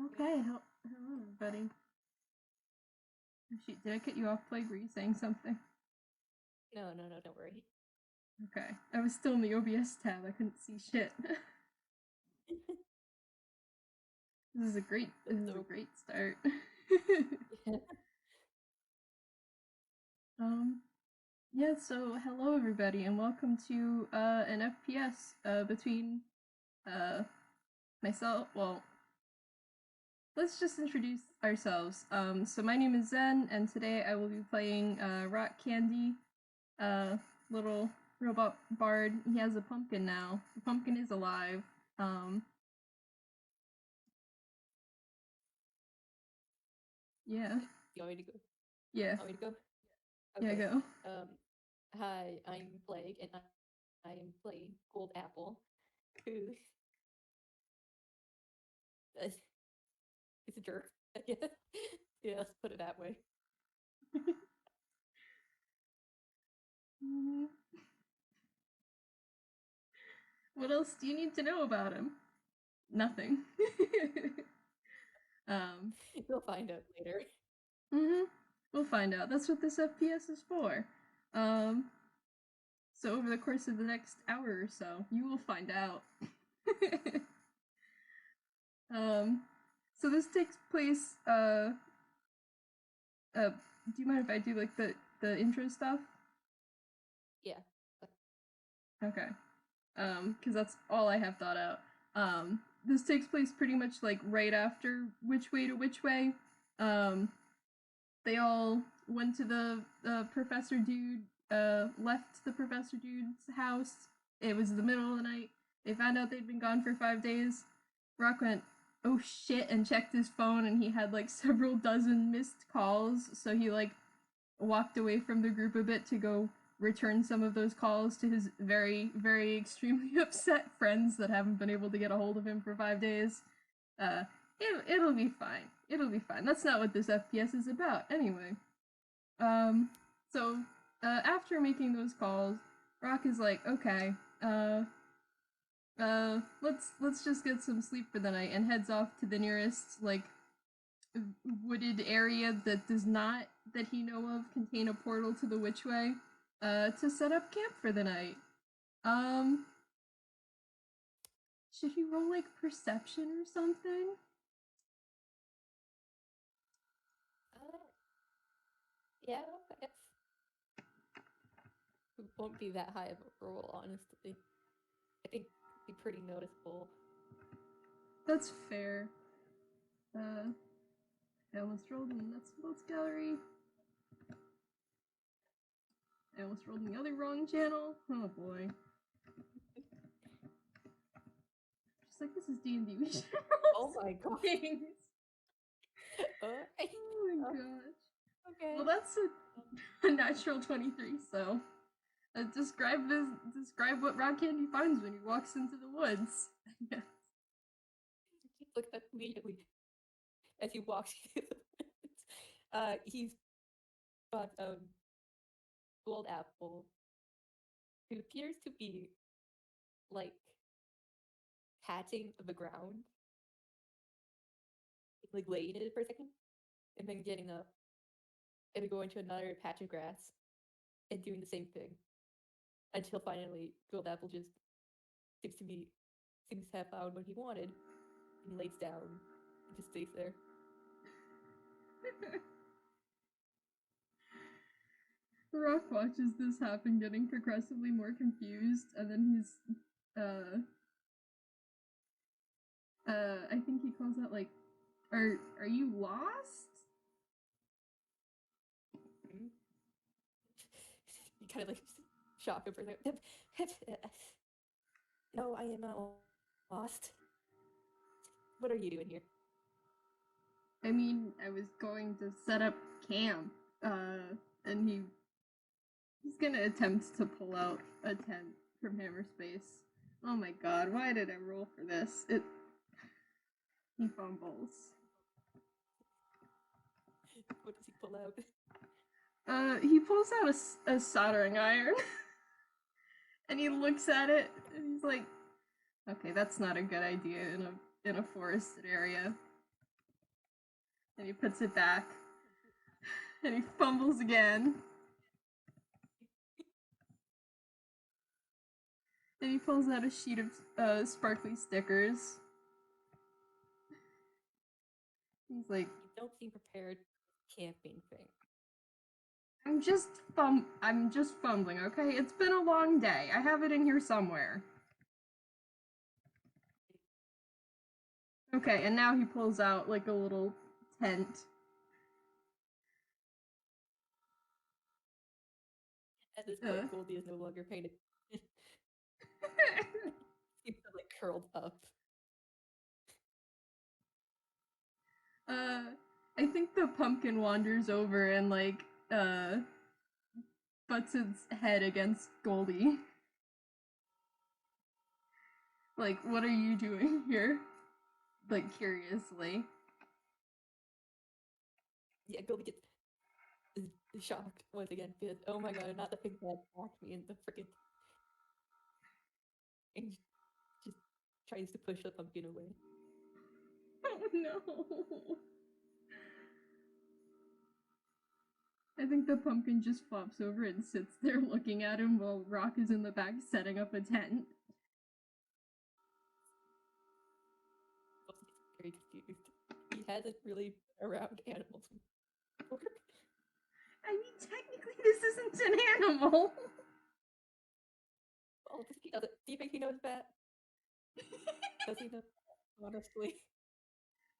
Okay, hello everybody. Oh, shoot, did I cut you off, Plague? Were you saying something? No, don't worry. Okay, I was still in the OBS tab. I couldn't see shit. This is a great start. Yeah. Yeah. So hello everybody, and welcome to an FPS between myself. Well, let's just introduce ourselves. So my name is Zen, and today I will be playing Rock Candy, little robot bard. He has a pumpkin now. The pumpkin is alive. Yeah. You want me to go? Yeah. Want me to go? Yeah, Okay. go. Hi, I'm Plague, and I am playing Gold Apple, who is a jerk. Yeah, yeah, let's put it that way. What else do you need to know about him? Nothing. You'll find out later. Mm-hmm. We'll find out. That's what this FPS is for. Um, so over the course of the next hour or so, you will find out. So this takes place. Do you mind if I do like the intro stuff? Yeah. Okay. Because that's all I have thought out. This takes place pretty much like right after Witchway to Witchway. They all went to the Professor Dude, left the Professor Dude's house. It was the middle of the night. They found out they'd been gone for 5 days. Rock went, oh shit, and checked his phone, and he had like several dozen missed calls. So he like walked away from the group a bit to go return some of those calls to his very, very extremely upset friends that haven't been able to get a hold of him for 5 days. Uh, it'll be fine. It'll be fine. That's not what this FPS is about, anyway. Um, so after making those calls, Rock is like, okay, let's just get some sleep for the night, and heads off to the nearest like wooded area that does not, that he know of, contain a portal to the Witchway, to set up camp for the night. Um, should he roll like perception or something? Yeah, I guess it won't be that high of a roll, honestly. I think it'd be pretty noticeable. That's fair. I almost rolled in the nuts and bolts gallery. I almost rolled in the other wrong channel. Oh boy. Just like, this is D&D. We should roll Oh my god. things. Alright. Oh my gosh. Okay. Well, that's a natural 23, so describe what Rock Candy finds when he walks into the woods. Yeah. Look up immediately as he walks through the woods. He's got Gold Apple, who appears to be like patting the ground, like laying it for a second, and then getting up and going to another patch of grass and doing the same thing until finally Gold Apple just seems to have found what he wanted and lays down and just stays there. Rock watches this happen, getting progressively more confused, and then he's, I think he calls out like, "Are you lost?" Mm-hmm. You kind of like shock him for a second. No, I am not lost. What are you doing here? I mean, I was going to set up camp, and he's gonna attempt to pull out a tent from Hammerspace. Oh my god, why did I roll for this? He fumbles. What does he pull out? He pulls out a soldering iron, and he looks at it, and he's like, "Okay, that's not a good idea in a forested area." And he puts it back. And he fumbles again. And he pulls out a sheet of sparkly stickers. He's like, You don't seem prepared for this camping thing. I'm just fumbling, okay? It's been a long day. I have it in here somewhere. Okay, and now he pulls out like a little tent. At this point, Goldie is no longer paying attention. He's like curled up. I think the pumpkin wanders over and like butts its head against Goldie. Like, what are you doing here? Like, curiously. Yeah, Goldie gets shocked once again because, oh my god, not the thing that attacked me in the freaking. And just tries to push the pumpkin away. Oh no. I think the pumpkin just flops over and sits there looking at him while Rock is in the back setting up a tent. Very confused. He hasn't really been around animals before. I mean, technically, this isn't an animal. Oh, he does it. Do you think he knows that? Does he know? Honestly,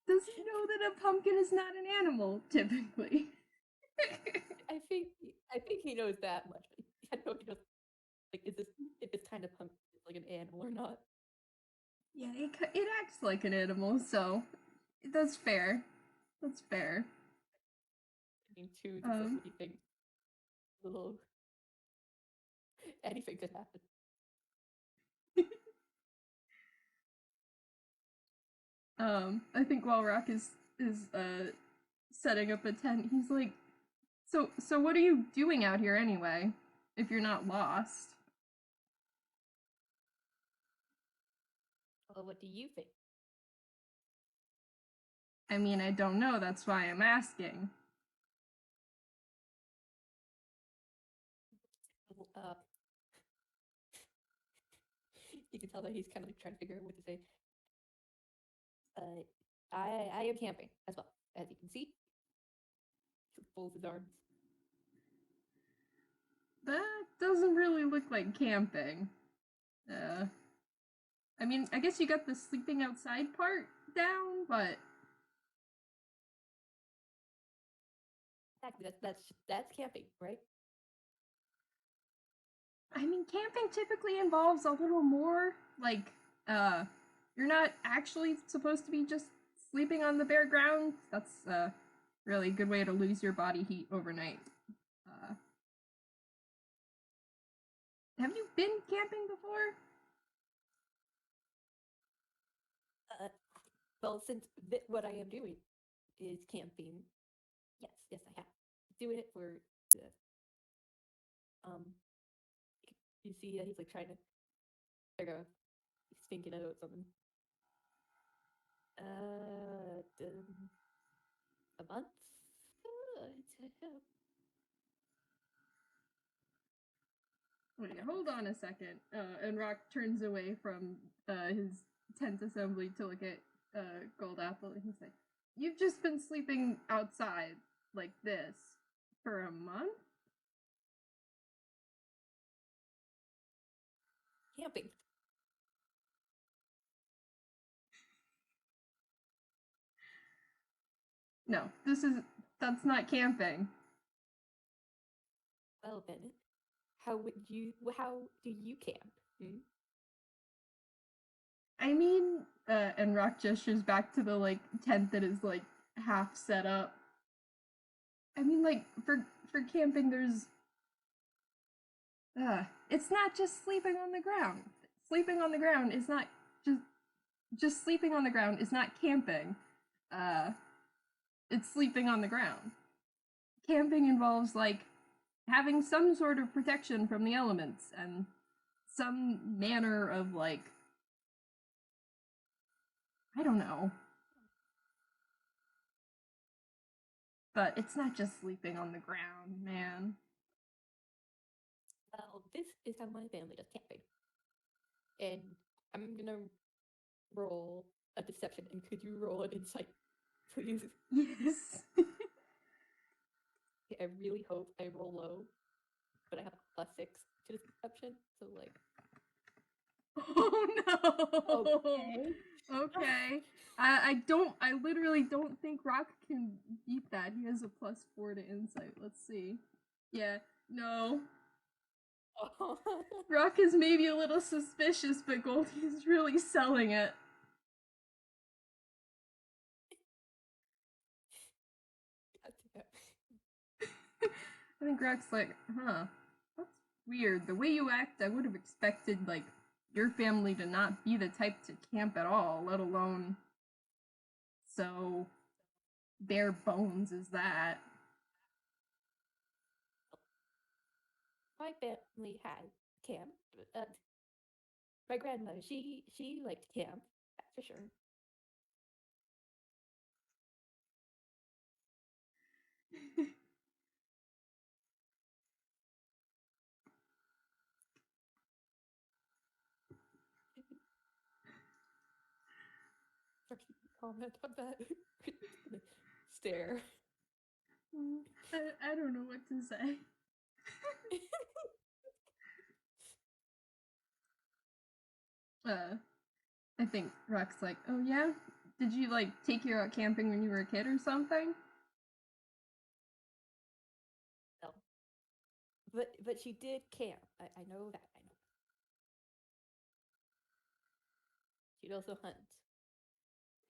Does he know that a pumpkin is not an animal, typically? I think he knows that much. I don't know if he knows, like, is this if it's kind of pumpkin like an animal or not. Yeah, it acts like an animal, so that's fair. That's fair. I mean, too, just like what you think. Little anything could happen. I think while Rock is setting up a tent, he's like, so what are you doing out here anyway? If you're not lost. Well, what do you think? I mean, I don't know. That's why I'm asking. Uh, you can tell that he's kind of like trying to figure out what to say. I am camping as well, as you can see. He folds his arms. That doesn't really look like camping. I mean, I guess you got the sleeping outside part down, but Exactly, that's camping, right? I mean, camping typically involves a little more. Like, you're not actually supposed to be just sleeping on the bare ground. That's a really good way to lose your body heat overnight. Uh, have you been camping before? Well, since what I am doing is camping, yes, I have. Doing it for the um. You see that he's like trying to figure out. He's thinking about something. A month. Wait, hold on a second. And Rock turns away from his tent assembly to look at Gold Apple, and he's like, "You've just been sleeping outside like this for a month?" Camping. No, that's not camping. Well then, how do you camp? Hmm? I mean, and Rock gestures back to the like tent that is like half set up. I mean, like for camping, there's it's not just sleeping on the ground. Sleeping on the ground is not just sleeping on the ground is not camping. Uh, it's sleeping on the ground. Camping involves like having some sort of protection from the elements and some manner of like I don't know. But it's not just sleeping on the ground, man. Well, this is how my family does camping. And I'm gonna roll a deception, and could you roll an insight, please? Yes. I really hope I roll low, but I have a +6 to deception, so like. Oh no. Okay. Okay. I literally don't think Rock can beat that. He has a +4 to insight. Let's see. Yeah, no. Oh. Rock is maybe a little suspicious, but Goldie is really selling it. I think Rock's like, huh, that's weird. The way you act, I would have expected, like, your family to not be the type to camp at all, let alone so bare bones as that. My family had camp. My grandmother, she liked camp, that's for sure. Sorry, comment on that. Stare. I don't know what to say. I think Rock's like, oh yeah? Did you, like, take you out camping when you were a kid or something? No. But she did camp. I know that. I know. She'd also hunt.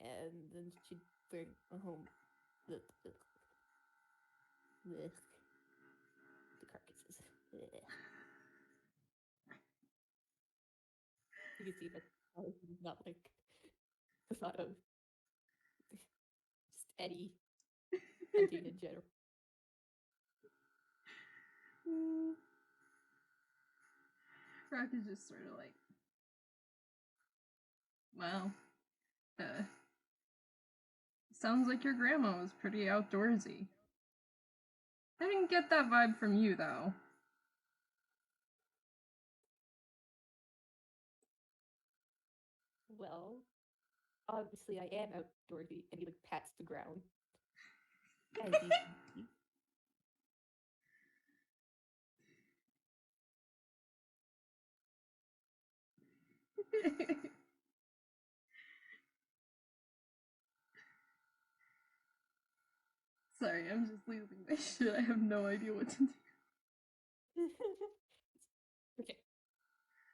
And then she'd bring home the carcasses. You can see that not like the thought of just Eddie hunting in general. Rock is just sort of like, well, sounds like your grandma was pretty outdoorsy. I didn't get that vibe from you, though. Well, obviously I am outdoorsy, and he like pats the ground. As you can see. Sorry, I'm just losing my shit. I have no idea what to do. Okay.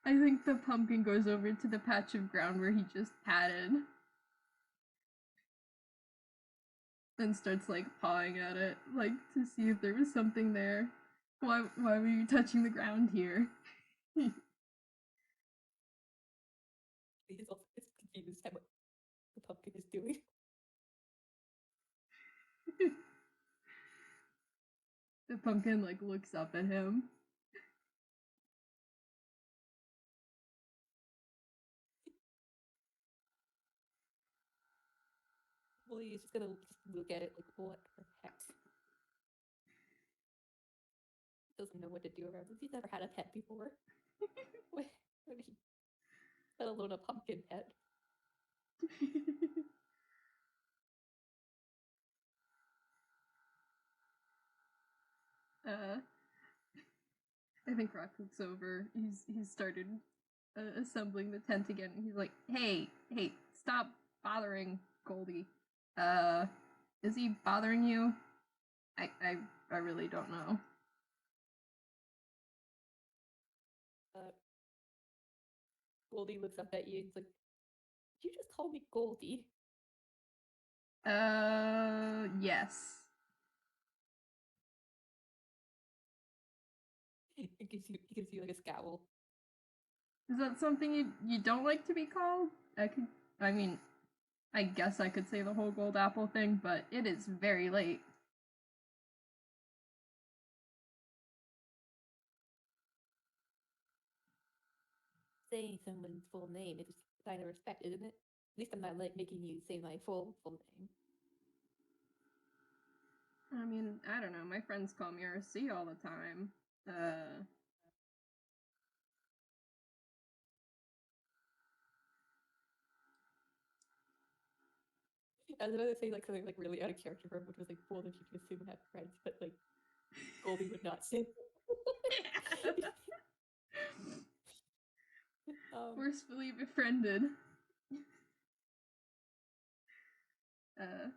I think the pumpkin goes over to the patch of ground where he just patted. And starts, like, pawing at it, like, to see if there was something there. Why were you touching the ground here? He's also confused at what the pumpkin is doing. The pumpkin, like, looks up at him. Well, he's just gonna look at it like, what the heck? Doesn't know what to do around this. He's never had a pet before. Let alone a pumpkin pet. I think Rock looks over. He's started assembling the tent again. He's like, hey, stop bothering Goldie. Is he bothering you? I really don't know. Goldie looks up at you and he's like, did you just call me Goldie? Yes. He gives you like a scowl. Is that something you don't like to be called? I mean, I guess I could say the whole gold apple thing, but it is very late. Saying someone's full name is a sign of respect, isn't it? At least I'm not like making you say my full name. I mean, I don't know. My friends call me RC all the time. I was about to say like something like really out of character for him, which was like bold if you could assume and have friends, but like Goldie would not say. Forcefully befriended. Okay.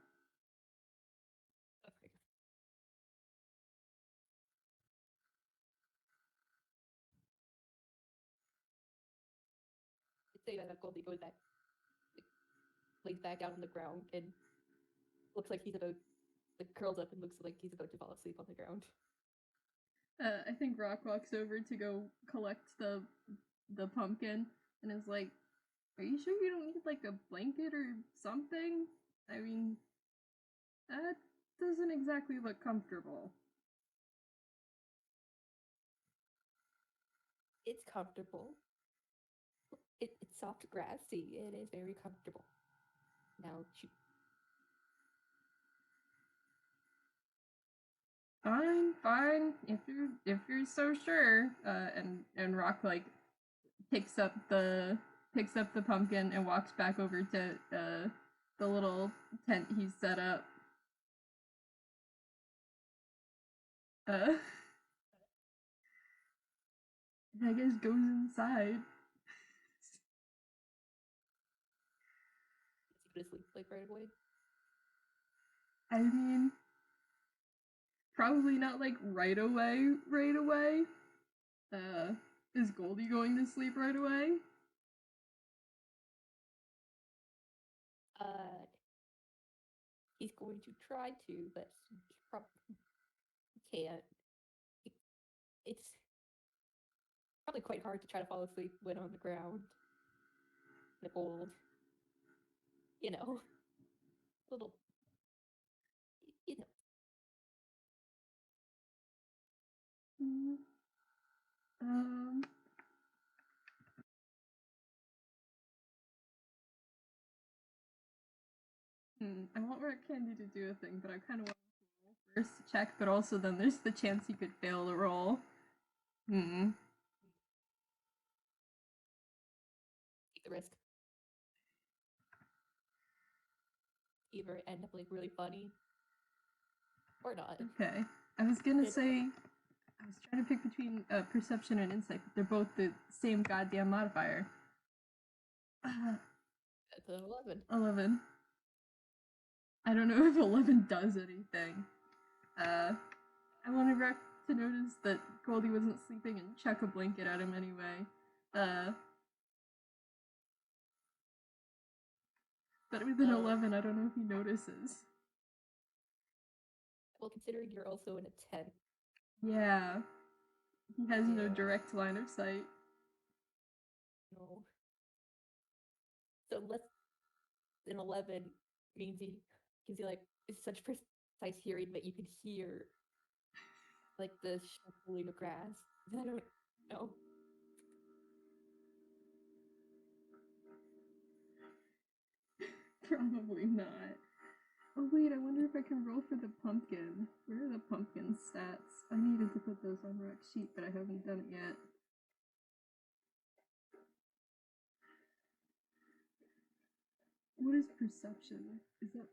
I'd say that Goldie goes back, like, lays back down on the ground and looks like he's about, like, curls up and looks like he's about to fall asleep on the ground. I think Rock walks over to go collect the pumpkin and is like, "Are you sure you don't need like a blanket or something? I mean, that doesn't exactly look comfortable." It's comfortable. It's soft grassy. It is very comfortable. Now, Fine. If you're so sure. And Rock like picks up the pumpkin and walks back over to the little tent he's set up. Uh, and I guess goes inside. is he gonna sleep like right away? I mean, probably not like right away. Right away. Is Goldie going to sleep right away? He's going to try to, but he probably can't. It's probably quite hard to try to fall asleep when on the ground in the cold. You know, little, you know. Mm, Um. I want Rock Candy to do a thing, but I kind of want to roll first to check. But also, then there's the chance he could fail the roll. Take the risk. Either end up like really funny or not. Okay. I was gonna say I was trying to pick between perception and insight, but they're both the same goddamn modifier. That's an 11. 11. I don't know if 11 does anything. I wanted Rock to notice that Goldie wasn't sleeping and chuck a blanket at him anyway. But with an 11, I don't know if he notices. Well, considering you're also in a tent. Yeah. He has no direct line of sight. No. So less than 11 means he gives you like such precise hearing that you can hear like the shuffling of grass. I don't know. Probably not. Oh wait, I wonder if I can roll for the pumpkin. Where are the pumpkin stats? I needed to put those on Rock's sheet, but I haven't done it yet. What is perception? Is that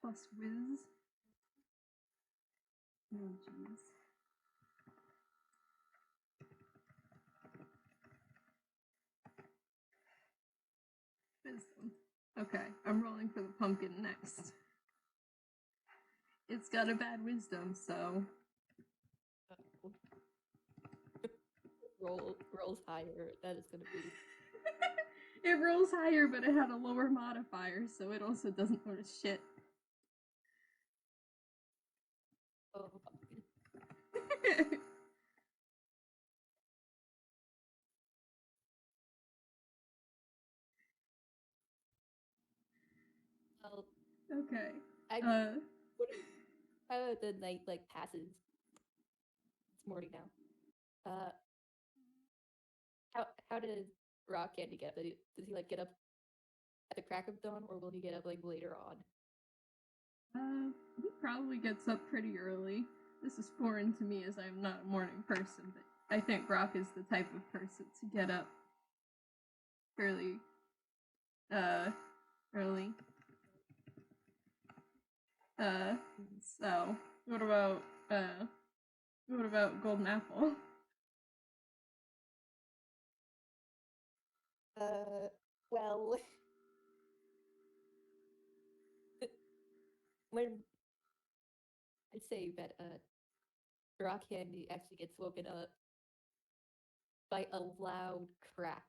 plus whiz? Oh jeez. Wisdom. Okay, I'm rolling for the pumpkin next. It's got a bad wisdom, so rolls higher. That is gonna be. it rolls higher, but it had a lower modifier, so it also doesn't notice shit. Oh. Well, okay. How the night like passes? It's morning now. How does Rock Candy get up? Does he like get up at the crack of dawn, or will he get up like later on? He probably gets up pretty early. This is foreign to me as I'm not a morning person, but I think Rock is the type of person to get up fairly early. So what about Golden Apple? Well, when I'd say that Rock Candy actually gets woken up by a loud crack.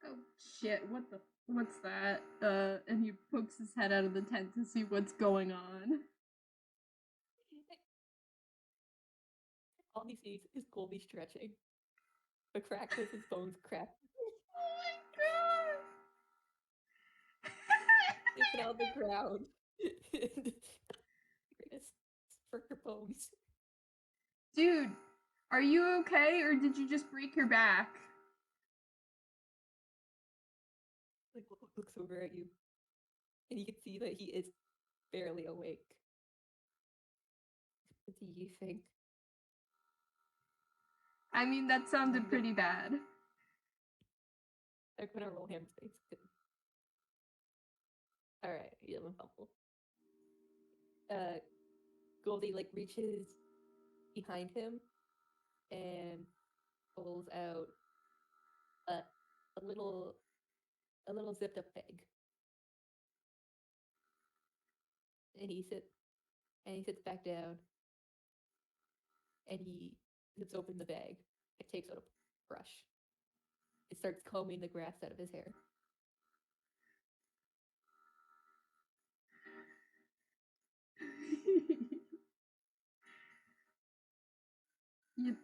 Oh shit, what's that? And he pokes his head out of the tent to see what's going on. All he sees is Colby stretching. The crack with his bones cracked. Oh It's on the ground. Greatest for your bones. Dude, are you okay or did you just break your back? Like looks over at you. And you can see that he is barely awake. What do you think? I mean, that sounded pretty bad. I'm gonna roll him face. Alright, he doesn't fumble. Goldie like reaches behind him and pulls out a little zipped up bag. And he sits back down and he zips open the bag and takes out a brush. It starts combing the grass out of his hair.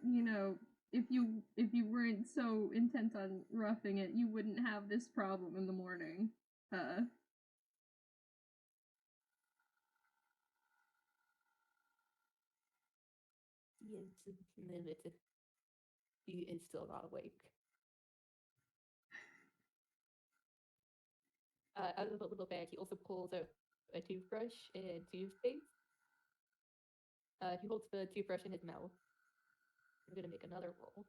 You know, if you weren't so intent on roughing it, you wouldn't have this problem in the morning. He is still not awake. Out of the little bag, he also pulls out a toothbrush and toothpaste. He holds the toothbrush in his mouth. I'm gonna make another roll.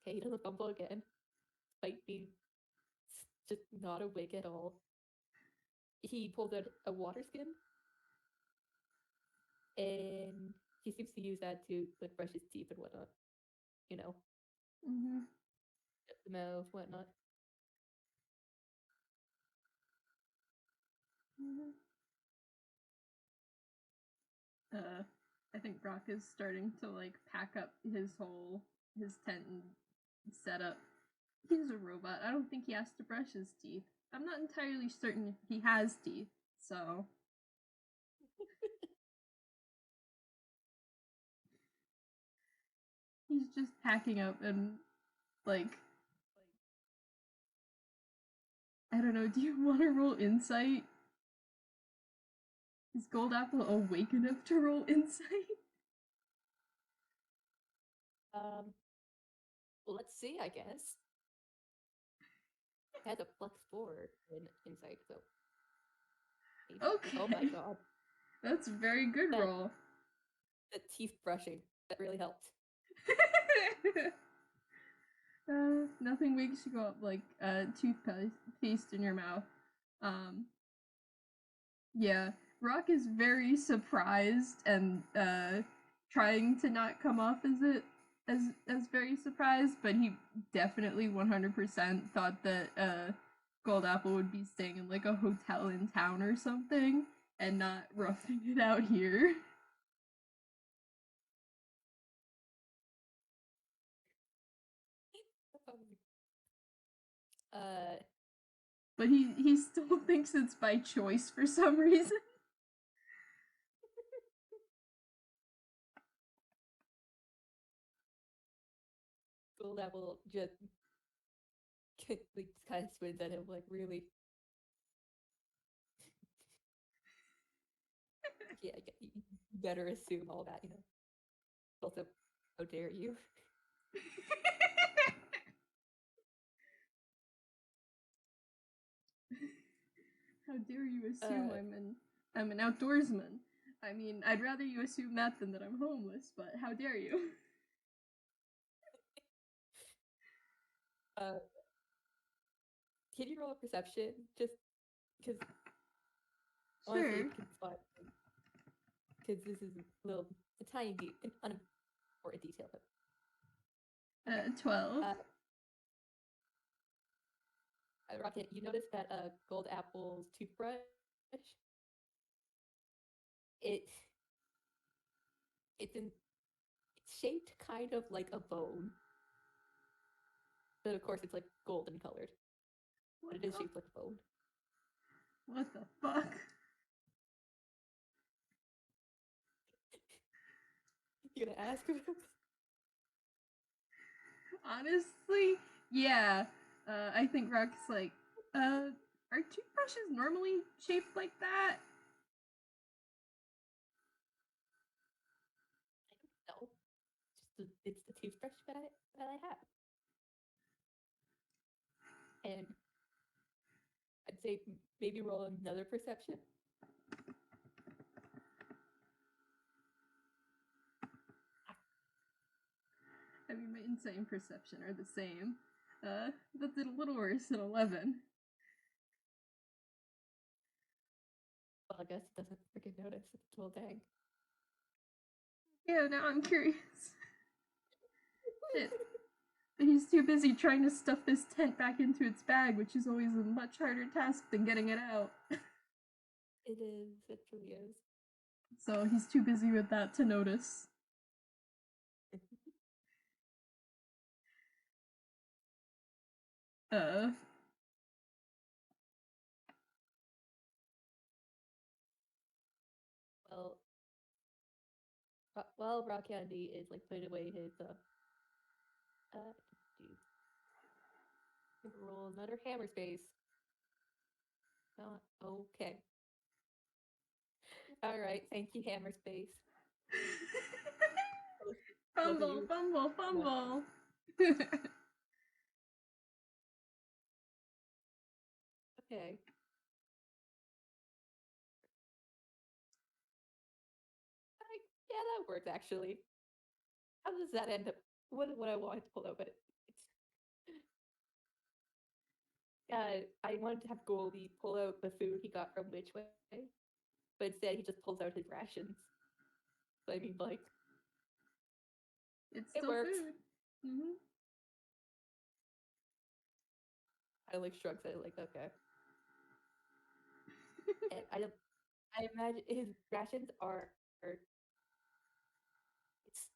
Okay, he doesn't fumble again, despite being just not awake at all. He pulls out a water skin, and he seems to use that to like brush his teeth and whatnot. You know, the mouth, whatnot. I think Brock is starting to like pack up his tent and set up. He's a robot. I don't think he has to brush his teeth. I'm not entirely certain if he has teeth, so he's just packing up and like I don't know, do you want to roll insight? Is Gold Apple awake enough to roll insight? Well, let's see, I guess. It has a +4 in insight, so. Okay. Oh my god. That's a very good roll. The teeth brushing, that really helped. Nothing makes you go up like toothpaste in your mouth. Yeah, Rock is very surprised and trying to not come off as very surprised, but he definitely 100% thought that Gold Apple would be staying in like a hotel in town or something and not roughing it out here. But he still thinks it's by choice for some reason. Gold Apple just like kind of spins at him like, really? Yeah, you better assume all that, you know. Also, how dare you? How dare you assume Uh, I'm an outdoorsman? I mean, I'd rather you assume that than that I'm homeless, but how dare you? uh, can you roll a perception? Just because honestly, Sure. if you can spot, because this is a tiny, an unimportant detail. But okay. 12. Rocket, you notice that Gold Apple's toothbrush, it it's in it's shaped kind of like a bone, but of course it's like golden colored. But What it is the? shaped like a bone. What the fuck? You gonna ask him? Honestly, yeah. I think Rock's like, are toothbrushes normally shaped like that? I don't know. It's the toothbrush that I have, and I'd say maybe roll another perception. I mean, my insight and perception are the same. That did a little worse than 11. Well, I guess it doesn't freaking notice. Well, dang. Yeah, now I'm curious. Shit. But he's too busy trying to stuff this tent back into its bag, which is always a much harder task than getting it out. It is. It truly is. So he's too busy with that to notice. Uh, Well, while Rock Candy is like putting away his do roll another hammer space. Not okay. All right, thank you, hammer space. Both of fumble, you. fumble, fumble. Okay. Yeah, that works actually. How does that end up? What I wanted to pull out, but I wanted to have Goldie pull out the food he got from Witchway, but instead he just pulls out his rations. So I mean, like, It's it still works. food. Mm-hmm. I like shrugs. I like okay. And I imagine his rations are it's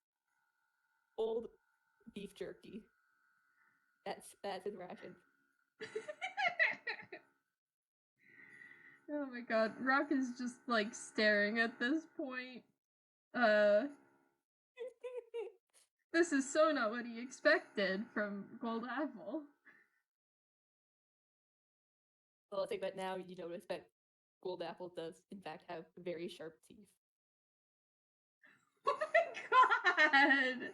old beef jerky. That's his rations. Oh my god, Rock is just like staring at this point. Uh, this is so not what he expected from Gold Apple. Well, I think that now you notice that Gold Apple does in fact have very sharp teeth. Oh my god!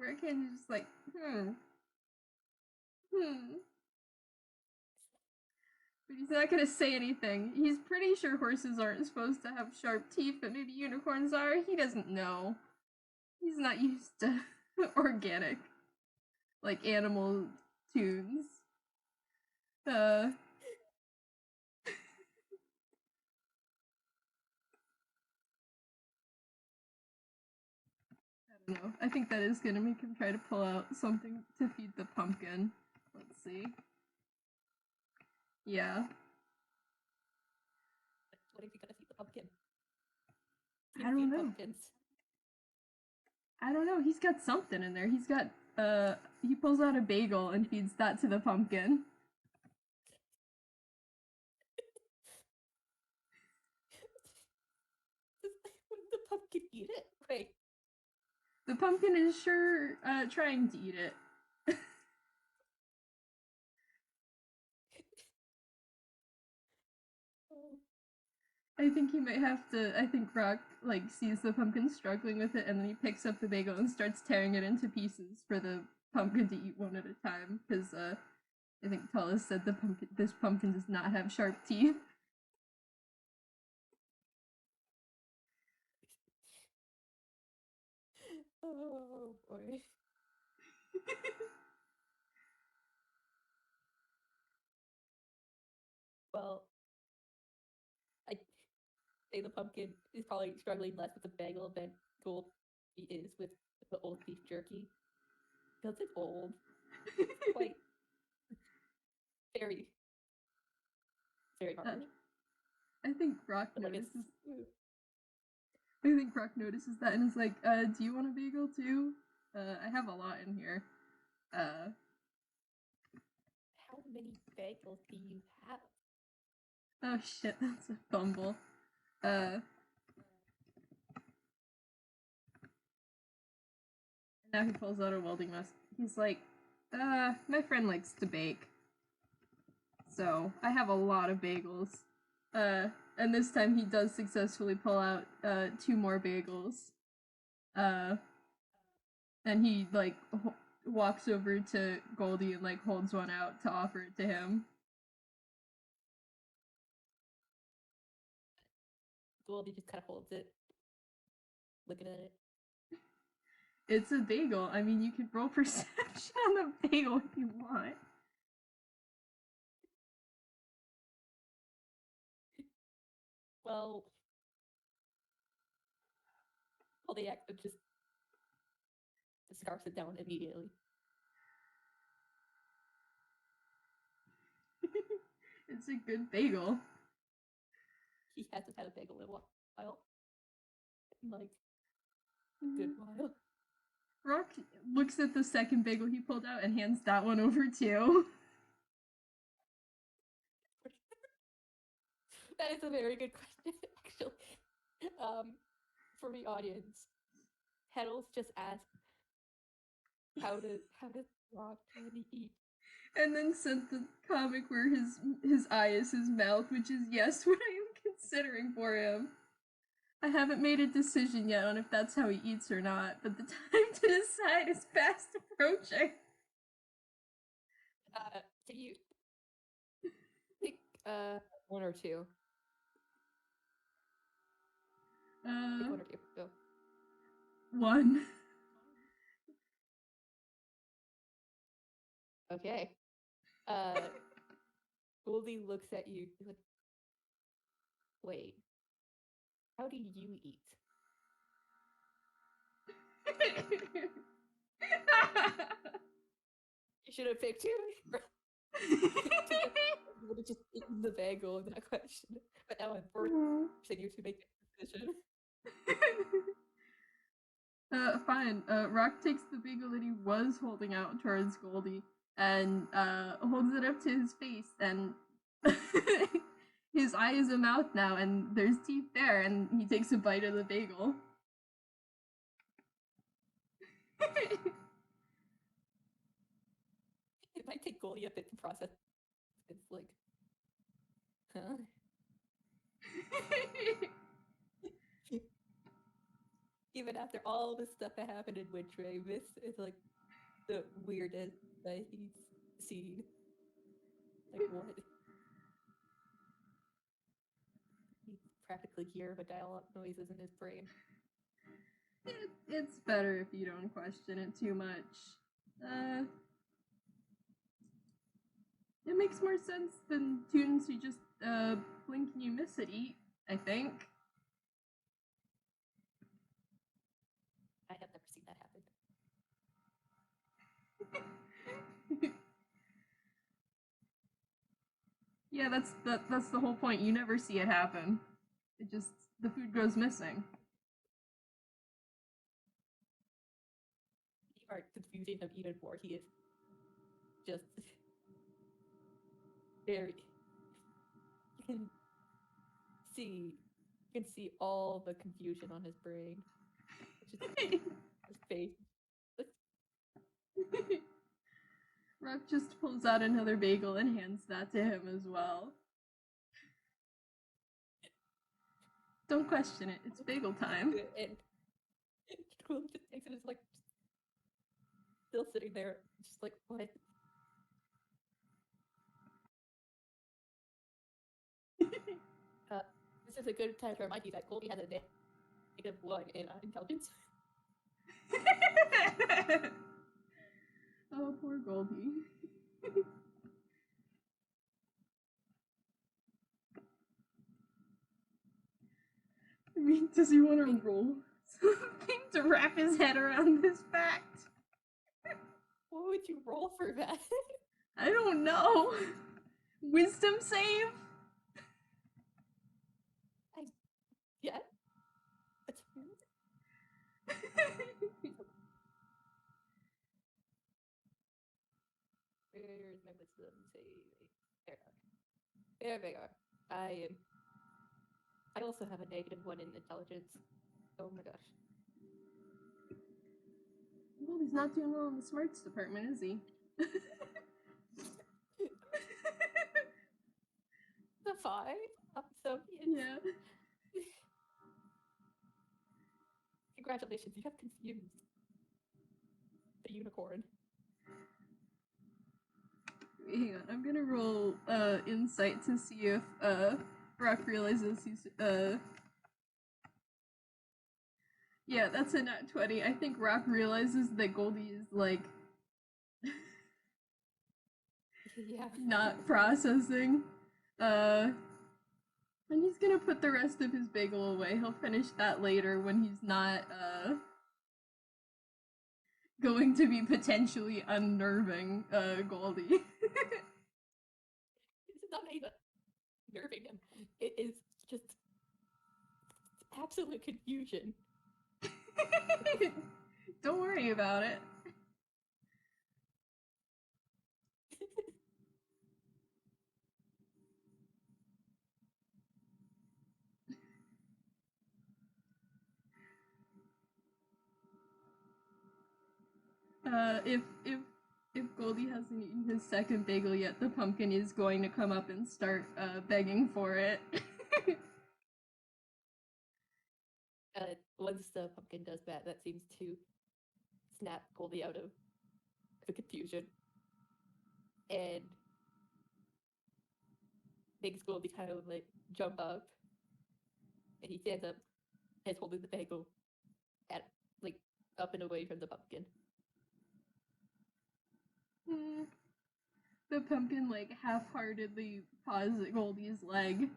Rock is just like, hmm. But he's not gonna say anything. He's pretty sure horses aren't supposed to have sharp teeth, but maybe unicorns are. He doesn't know. He's not used to organic, like animal tunes. Uh, I don't know. I think that is gonna make him try to pull out something to feed the pumpkin. Let's see. Yeah. What if you gotta feed the pumpkin? I don't Feed know. pumpkins. I don't know. He's got something in there. He's got he pulls out a bagel and feeds that to the pumpkin. Wouldn't the pumpkin eat it? Wait. The pumpkin is sure trying to eat it. I think he might have to. I think Rock like sees the pumpkin struggling with it, and then he picks up the bagel and starts tearing it into pieces for the pumpkin to eat one at a time. Because I think Tullis said this pumpkin does not have sharp teeth. Oh boy. Well, I say the pumpkin is probably struggling less with the bagel than Gold is with the old beef jerky. Because it's old. It's quite very, very hard. I think Rock But like notices. it's I think Rock notices that and is like, do you want a bagel too? I have a lot in here. how many bagels do you have? Oh shit, that's a fumble. Now he pulls out a welding mask. He's like, my friend likes to bake. So, I have a lot of bagels. And this time he does successfully pull out, 2 more bagels. Uh, and he, like, walks over to Goldie and, like, holds one out to offer it to him. Goldie just kind of holds it, looking at it. It's a bagel. I mean, you can roll perception on the bagel if you want. Well, Goldie just scarfs it down immediately. It's a good bagel. He hasn't had a bagel in a while. Like, a good while. Rock looks at the second bagel he pulled out and hands that one over too. That is a very good question, actually. For the audience, Petals just asked, how does Rock really eat? And then sent the comic where his eye is his mouth, which is yes, what I am considering for him. I haven't made a decision yet on if that's how he eats or not, but the time to decide is fast approaching. Can you pick one or two? Pick one or two. Go. One. Okay. Goldie looks at you like, wait, how do you eat? You should have picked two. You would have just eaten the bagel in that question. But now I'm forcing you to make a decision. Fine. Rock takes the bagel that he was holding out towards Goldie and holds it up to his face, and his eye is a mouth now, and there's teeth there, and he takes a bite of the bagel. It might take Goldie a bit to process. It's like, huh? Even after all the stuff that happened in Witchway, this is like the weirdest that he's seen. Like, what? He practically hear the dial-up noises in his brain. It's better if you don't question it too much. It makes more sense than tunes you just blink and you miss it eat, I think. I have never seen that happen. Yeah, that's the whole point. You never see it happen. It just the food goes missing. You are confusing him even more. He is just very. You can see all the confusion on his brain. Just his face. Rock just pulls out another bagel and hands that to him as well. Don't question it. It's bagel time. And Quilly just takes it and is like still sitting there, just like what? This is a good time to remind you that Goldie has a negative one in intelligence. Oh, poor Goldie. I mean, does he want to roll something to wrap his head around this fact? What would you roll for that? I don't know. Wisdom save? Yeah. Where's my wisdom save? There we are. I also have a negative one in intelligence. Oh my gosh. Well, he's not doing well in the smarts department, is he? The 5? So Yeah. Congratulations, you have confused the unicorn. Hang on, I'm gonna roll insight to see if Rock realizes he's yeah, that's a nat 20. I think Rock realizes that Goldie is like Yeah. not processing. And he's gonna put the rest of his bagel away. He'll finish that later when he's not going to be potentially unnerving Goldie. It's not even nerving him. It is just absolute confusion. Don't worry about it. If Goldie hasn't eaten his second bagel yet, the pumpkin is going to come up and start begging for it. Once the pumpkin does that seems to snap Goldie out of the confusion and makes Goldie kind of like jump up, and he stands up and is holding the bagel at like up and away from the pumpkin. The pumpkin like half-heartedly paws at Goldie's leg.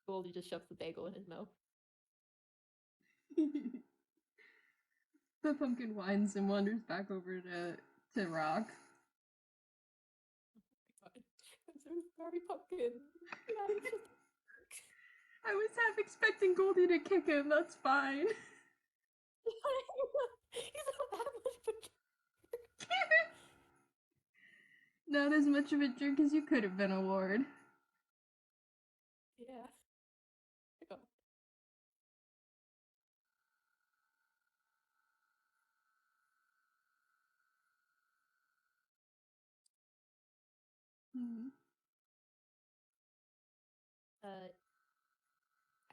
Goldie just shoves the bagel in his mouth. The pumpkin whines and wanders back over to Rock. Oh I'm so sorry, pumpkin. Yeah, it's just I was half expecting Goldie to kick him. That's fine. He's not that much of a Not as much of a jerk as you could have been, Award. yeah. Oh.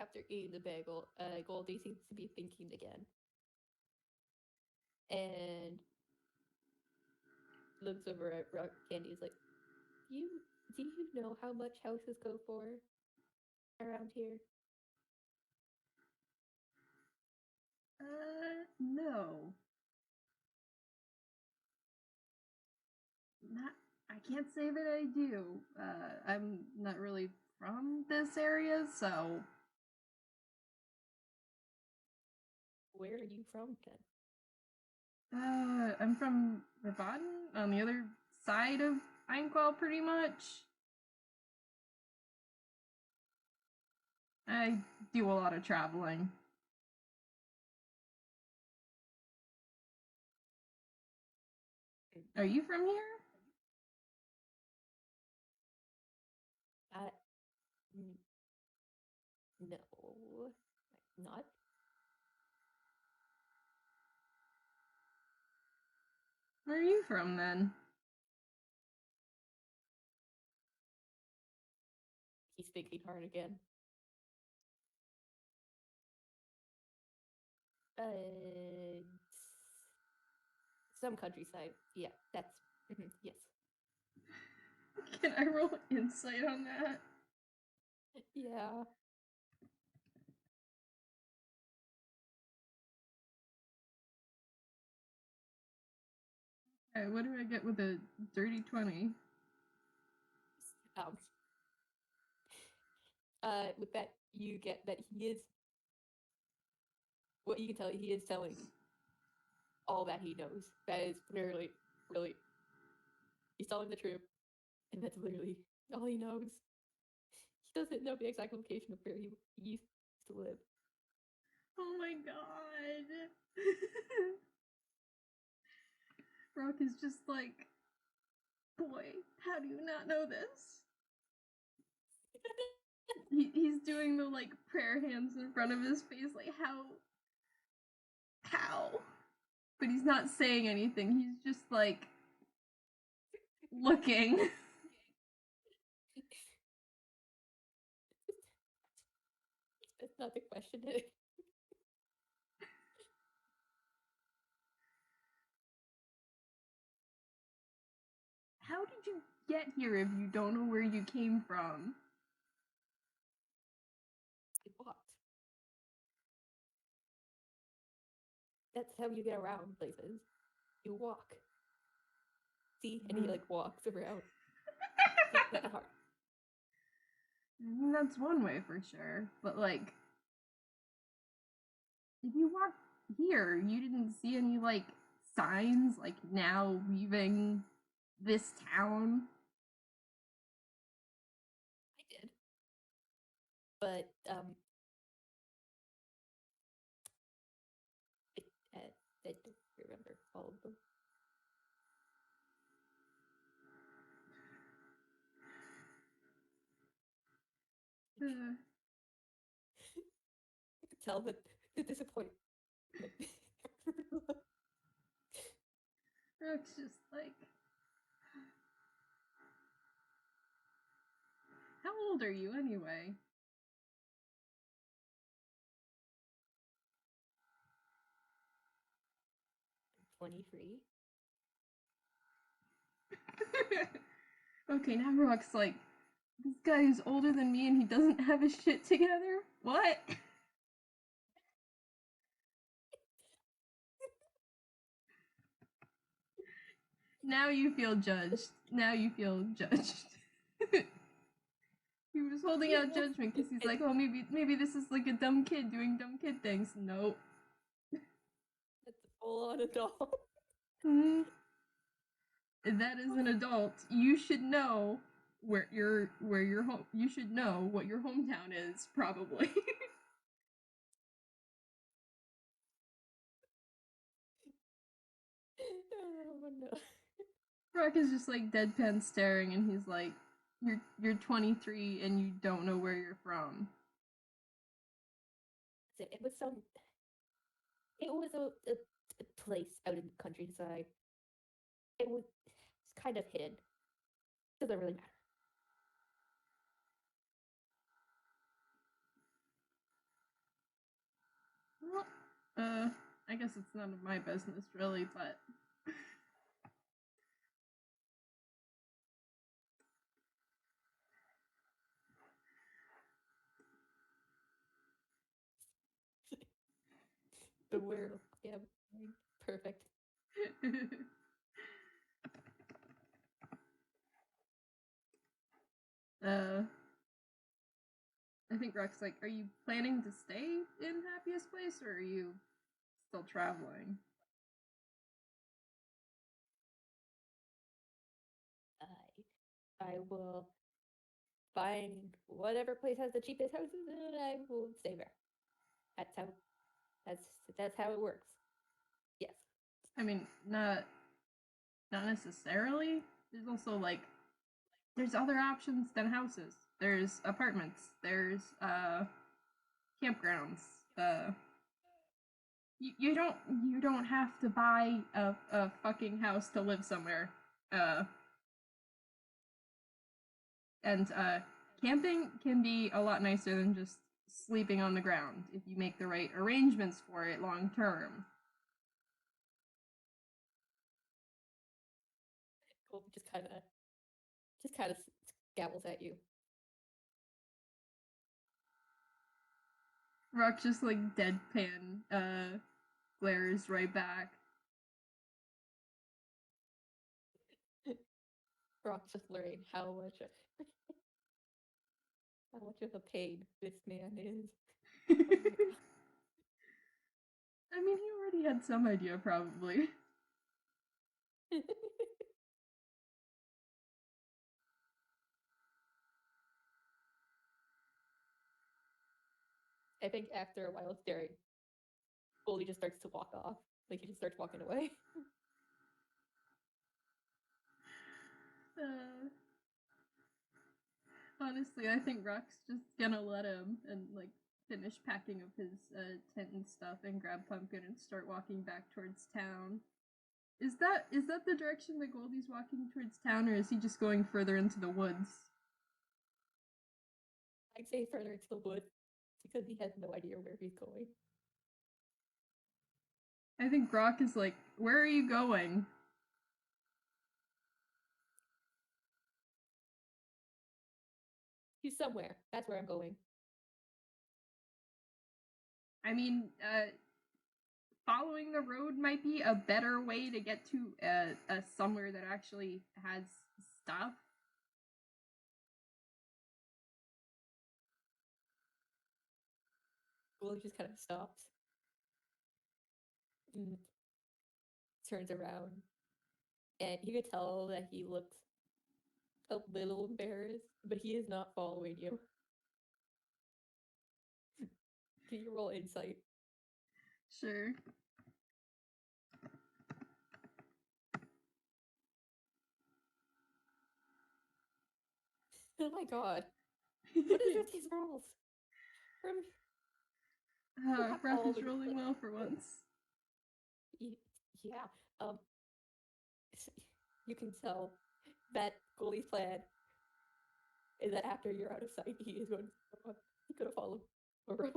After eating the bagel, Goldie seems to be thinking again. And looks over at Rock Candy is like, do you know how much houses go for around here? No. Not. I can't say that I do. I'm not really from this area, so. Where are you from, then? I'm from Rabatten, on the other side of Einquell, pretty much. I do a lot of traveling. Are you from here? No, not. Where are you from then? thinking hard again. Some countryside. Yeah, that's yes. Can I roll insight on that? Yeah. Okay, what do I get with a dirty 20? Um. With that, you get that he is. What you can tell, he is telling all that he knows. That is literally, really. He's telling the truth, and that's literally all he knows. He doesn't know the exact location of where he used to live. Oh my god. Rock is just like, boy, how do you not know this? He's doing the like prayer hands in front of his face, like how? But he's not saying anything. He's just like looking. That's not the question. How did you get here if you don't know where you came from? I walked. That's how you get around places. You walk. See, and he like walks around. It's not that hard. I mean, that's one way for sure. But like, if you walk here, you didn't see any like signs like now leaving this town. I did, but I don't remember all of them. I could tell the disappointment. Rook's just like, how old are you anyway? 23. Okay, now Rock's like, this guy is older than me and he doesn't have his shit together? What? Now you feel judged. Now you feel judged. He was holding out judgment because he's like, oh, maybe this is like a dumb kid doing dumb kid things. Nope. That's a full-on adult. Mm-hmm. That is an adult. You should know where your home. You should know what your hometown is, probably. Oh no. Rock is just like deadpan staring, and he's like, "You're 23 and you don't know where you're from." So it was some. It was a place out in the countryside. It was kind of hidden. Doesn't really matter. Well, I guess it's none of my business, really, but. The werewolf. Yeah, perfect. I think Rock's like, are you planning to stay in Happiest Place, or are you still traveling? I will find whatever place has the cheapest houses, and I will stay there. That's how it works. Yes. I mean, not necessarily. There's also like there's other options than houses. There's apartments. There's campgrounds. You don't have to buy a fucking house to live somewhere. And camping can be a lot nicer than just sleeping on the ground if you make the right arrangements for it long term. Goldie just kind of scowls at you. Rock just like deadpan glares right back. Rock's just learning how much of a pain this man is. I mean, he already had some idea, probably. I think after a while of staring, Goldie just starts to walk off. Like he just starts walking away. Honestly, I think Rock's just gonna let him and like finish packing up his tent and stuff and grab Pumpkin and start walking back towards town. Is that the direction that Goldie's walking towards town, or is he just going further into the woods? I'd say further into the woods because he has no idea where he's going. I think Rock is like, "Where are you going?" He's somewhere. That's where I'm going. I mean, following the road might be a better way to get to a somewhere that actually has stuff. Goldie just kind of stops and turns around, and you can tell that he looks a little embarrassed, but he is not following you. Can you roll insight? Sure. Oh my god. What is with these rolls? Rock is rolling well for once. Yeah. Um, you can tell that Goldie's plan is that after you're out of sight, he is going to follow a road.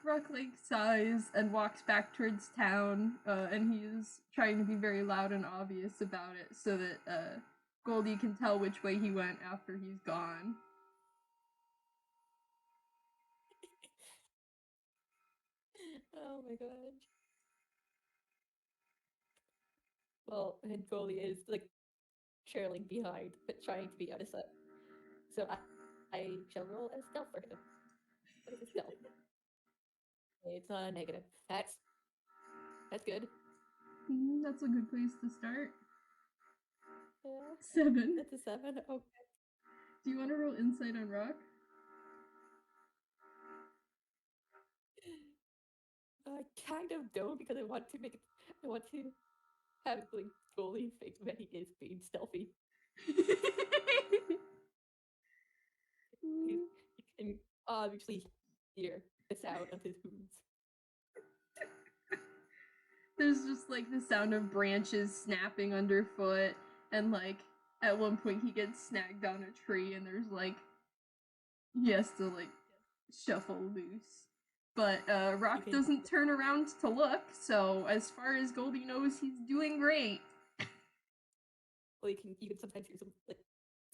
Rock like sighs and walks back towards town, and he is trying to be very loud and obvious about it so that Goldie can tell which way he went after he's gone. Oh my god. Well, and Goldie is like trailing behind, but trying to be out of sight. So I shall roll a stealth for him. What is a stealth? It's not a negative. That's good. That's a good place to start. Yeah, 7. that's a 7. Okay. Do you want to roll insight on Rock? I kind of don't because I want to have like Goldie think that he is being stealthy. You can obviously hear the sound of his hooves. There's just like the sound of branches snapping underfoot, and like at one point he gets snagged on a tree, and there's like he has to like shuffle loose. But Rock doesn't turn around to look, so as far as Goldie knows, he's doing great. Well, you can sometimes hear some like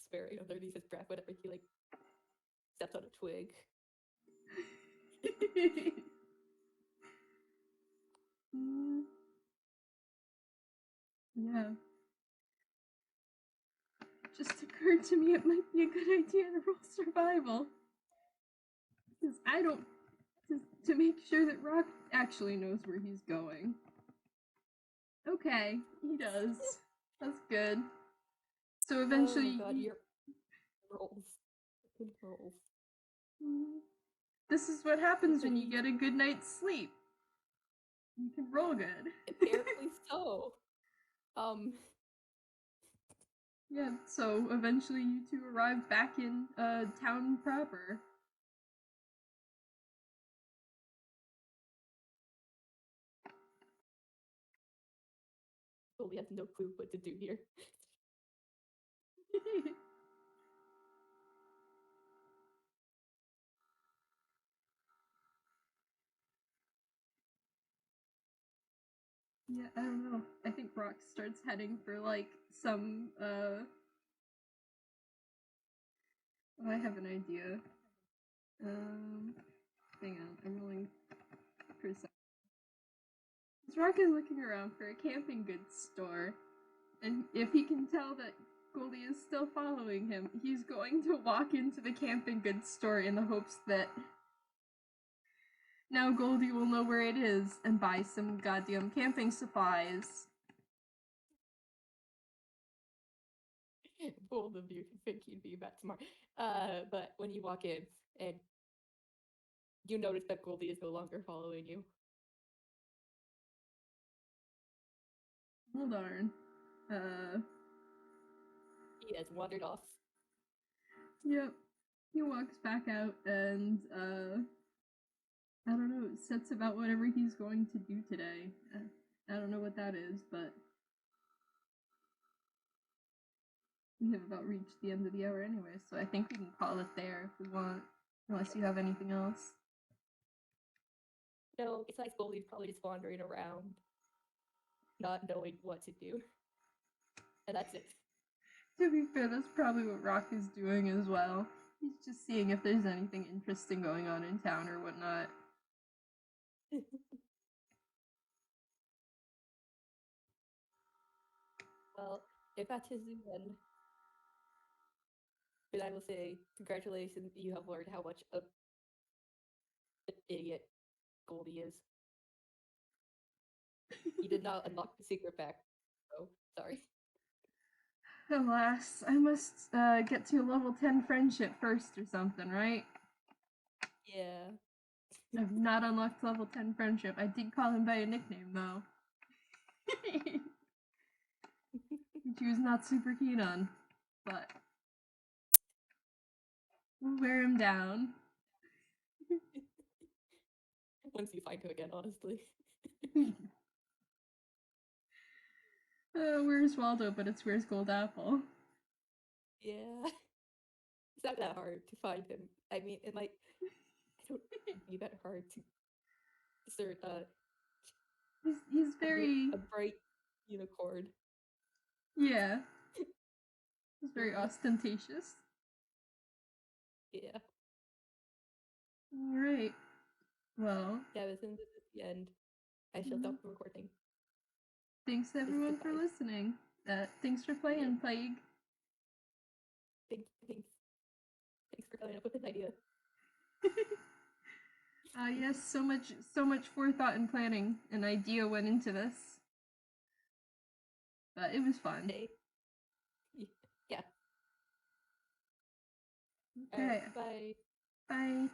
swearing underneath his breath whenever he like steps on a twig. Yeah. Just occurred to me it might be a good idea to roll survival. Because I don't. To make sure that Rock actually knows where he's going. Okay, he does. That's good. So eventually. Oh my god, your rolls. Good rolls. This is what happens when you get a good night's sleep. You can roll good. Apparently so. Yeah, so eventually you two arrive back in town proper. Goldie has no clue what to do here. Yeah, I don't know. I think Rock starts heading for like some oh, I have an idea. Hang on, I'm rolling for a second. Rock is looking around for a camping goods store, and if he can tell that Goldie is still following him, he's going to walk into the camping goods store in the hopes that now Goldie will know where it is and buy some goddamn camping supplies. Bold of you to think you'd be that smart. But when you walk in and you notice that Goldie is no longer following you. Hold on. He has wandered off. Yep. He walks back out and I don't know, sets about whatever he's going to do today. I don't know what that is, but we have about reached the end of the hour anyway, so I think we can call it there if we want, unless you have anything else. No, it's like Goldie's probably just wandering around, not knowing what to do. And that's it. To be fair, that's probably what Rock is doing as well. He's just seeing if there's anything interesting going on in town or whatnot. Well, if that's his end, then I will say congratulations, you have learned how much of an idiot Goldie is. You did not unlock the secret back, so sorry. Alas, I must get to a level 10 friendship first or something, right? Yeah. I've not unlocked level 10 friendship. I did call him by a nickname, though. Which he was not super keen on. But we'll wear him down. Once you find him again, honestly. Where's Waldo? But it's Where's Gold Apple. Yeah. It's not that hard to find him. I mean, it might I don't be that hard to discern He's very a bright unicorn. yeah. He's very ostentatious. Yeah. Alright. Well, Yeah, but since this is the end, I shall stop recording. thanks everyone for goodbye. listening. Thanks for playing, Plague. Thanks for coming up with an idea. Yes, so much forethought and planning and idea went into this. But it was fun. Hey. Yeah. Okay. Bye. Bye.